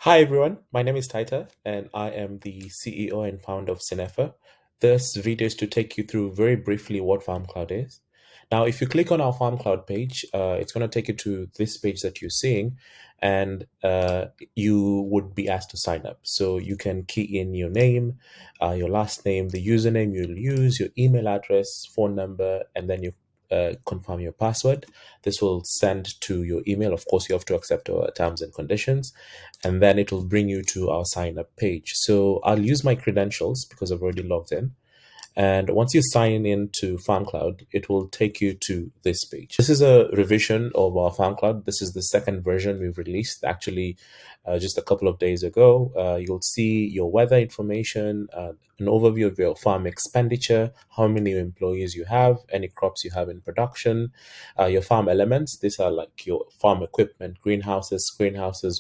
Hi everyone, my name is Taita and I am the CEO and founder of Synnefa. This video is to take you through very briefly what FarmCloud is. Now, if you click on our FarmCloud page, it's going to take you to this page that you're seeing, and you would be asked to sign up. So you can key in your name, your last name, the username you'll use, your email address, phone number, and then you confirm your password. This will send to your email. Of course, you have to accept our terms and conditions, and then it will bring you to our sign up page. So I'll use my credentials because I've already logged in. And once you sign in to FarmCloud, it will take you to this page. This is a revision of our FarmCloud. This is the second version we've released, actually, just a couple of days ago. You'll see your weather information, an overview of your farm expenditure, how many employees you have, any crops you have in production, your farm elements. These are like your farm equipment, greenhouses,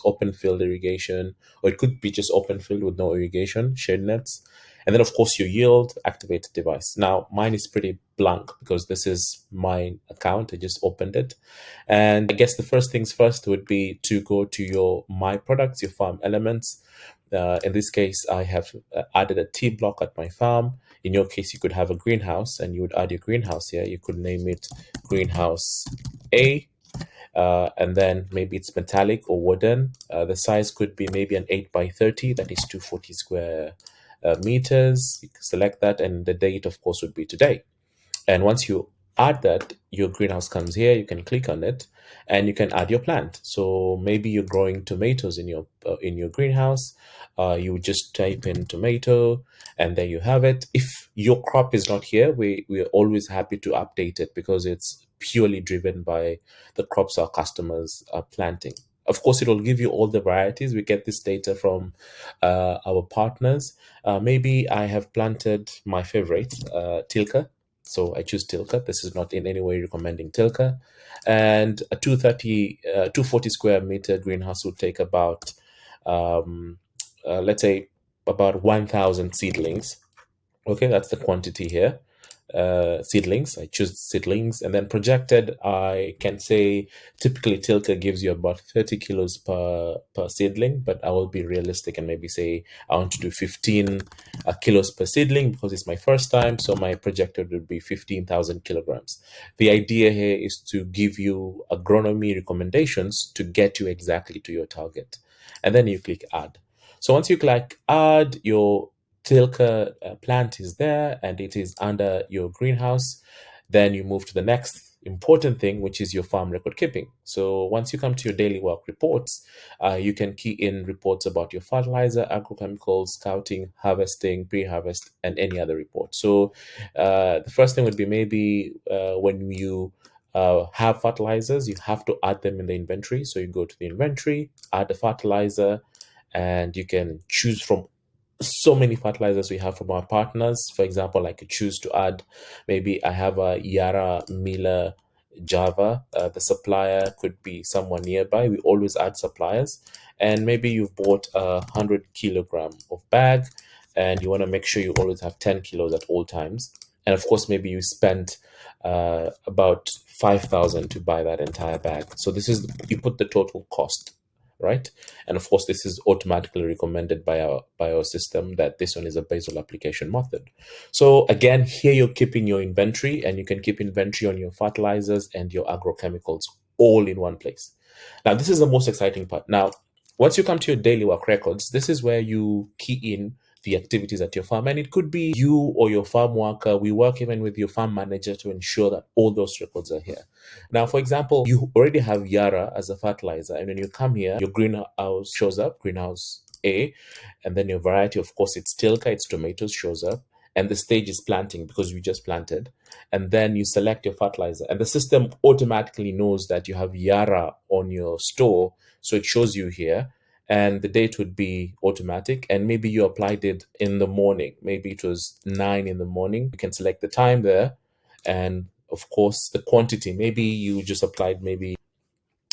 open field irrigation, or it could be just open field with no irrigation, shade nets. And then, of course, your yield activated device. Now, mine is pretty blank because this is my account. I just opened it. And I guess the first things first would be to go to your My Products, your farm elements. In this case, I have added a T block at my farm. In your case, you could have a greenhouse and you would add your greenhouse here. You could name it Greenhouse A. And then maybe it's metallic or wooden. The size could be maybe an 8 by 30, that is 240 square meters. You can select that, and the date, of course, would be today. And once you add that, your greenhouse comes here. You can click on it, and you can add your plant. So maybe you're growing tomatoes in your greenhouse. You would just type in tomato, and there you have it. If your crop is not here, we're always happy to update it because it's purely driven by the crops our customers are planting. Of course, it will give you all the varieties. We get this data from our partners. Maybe I have planted my favorite, Tilka. So I choose Tilka. This is not in any way recommending Tilka. And a 240 square meter greenhouse would take about, let's say, about 1,000 seedlings. Okay, that's the quantity here. Seedlings, I choose seedlings, and then projected, I can say typically Tilka gives you about 30 kilos per seedling, but I will be realistic and maybe say I want to do 15 kilos per seedling because it's my first time. So my projected would be 15,000 kilograms. The idea here is to give you agronomy recommendations to get you exactly to your target. And then you click add. So once you click add, your Tilka plant is there and it is under your greenhouse. Then you move to the next important thing, which is your farm record keeping. So once you come to your daily work reports, you can key in reports about your fertilizer, agrochemicals, scouting, harvesting, pre-harvest, and any other report. So the first thing would be maybe when you have fertilizers, you have to add them in the inventory. So you go to the inventory, add the fertilizer, and you can choose from so many fertilizers we have from our partners. For example, I could choose to add, maybe I have a Yara Miller Java. The supplier could be someone nearby. We always add suppliers. And maybe you've bought 100 kilogram of bag and you want to make sure you always have 10 kilos at all times. And of course, maybe you spent about 5,000 to buy that entire bag. So this is, you put the total cost, right? And of course, this is automatically recommended by our system that this one is a basal application method. So again, here you're keeping your inventory, and you can keep inventory on your fertilizers and your agrochemicals all in one place. Now, this is the most exciting part. Now, once you come to your daily work records, this is where you key in the activities at your farm. And it could be you or your farm worker. We work even with your farm manager to ensure that all those records are here. Now, for example, you already have Yara as a fertilizer. And when you come here, your greenhouse shows up, greenhouse A. And then your variety, of course, it's Tilka, it's tomatoes, shows up. And the stage is planting because you just planted. And then you select your fertilizer. And the system automatically knows that you have Yara on your store. So it shows you here, and the date would be automatic, and maybe you applied it in the morning, maybe it was 9 in the morning. You can select the time there, and of course the quantity. Maybe you just applied, maybe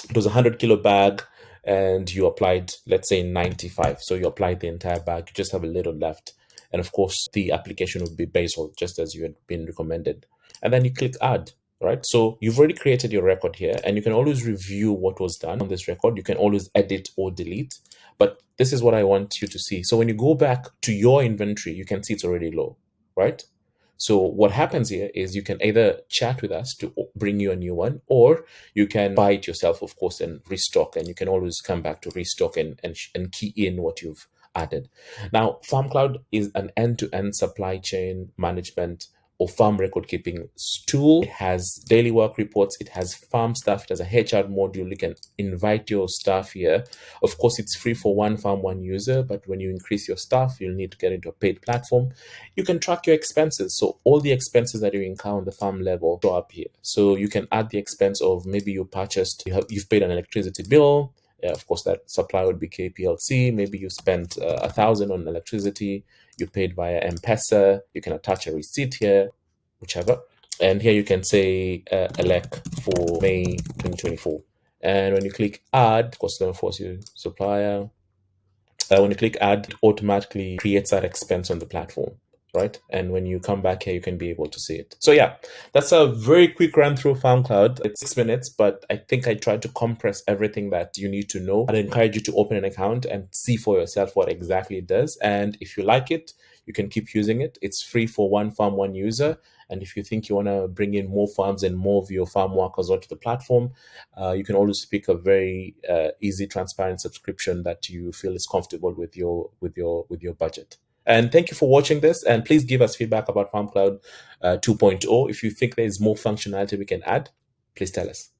it was a 100 kilo bag and you applied, let's say, 95. So you applied the entire bag, you just have a little left. And of course the application would be basal, just as you had been recommended. And then you click add. right? So you've already created your record here, and you can always review what was done on this record. You can always edit or delete, but this is what I want you to see. So when you go back to your inventory, you can see it's already low, right? So what happens here is you can either chat with us to bring you a new one, or you can buy it yourself, of course, and restock. And you can always come back to restock and key in what you've added. Now, FarmCloud is an end-to-end supply chain management or farm record keeping tool. It has daily work reports, it has farm staff, it has a HR module. You can invite your staff here. Of course, it's free for one farm, one user, but when you increase your staff, you'll need to get into a paid platform. You can track your expenses. So all the expenses that you incur on the farm level show up here. So you can add the expense of maybe you've paid an electricity bill. Of course, that supply would be KPLC. Maybe you spent 1,000 on electricity. You paid via M-Pesa. You can attach a receipt here, whichever. And here you can say elect for May 2024. And when you click add, of course, don't force your supplier. When you click add, it automatically creates that expense on the platform, right? And when you come back here, you can be able to see it. So yeah, that's a very quick run through FarmCloud. It's 6 minutes, but I think I tried to compress everything that you need to know. I'd encourage you to open an account and see for yourself what exactly it does. And if you like it, you can keep using it. It's free for one farm, one user. And if you think you want to bring in more farms and more of your farm workers onto the platform, you can always pick a very easy, transparent subscription that you feel is comfortable with your budget. And thank you for watching this. And please give us feedback about FarmCloud 2.0. If you think there is more functionality we can add, please tell us.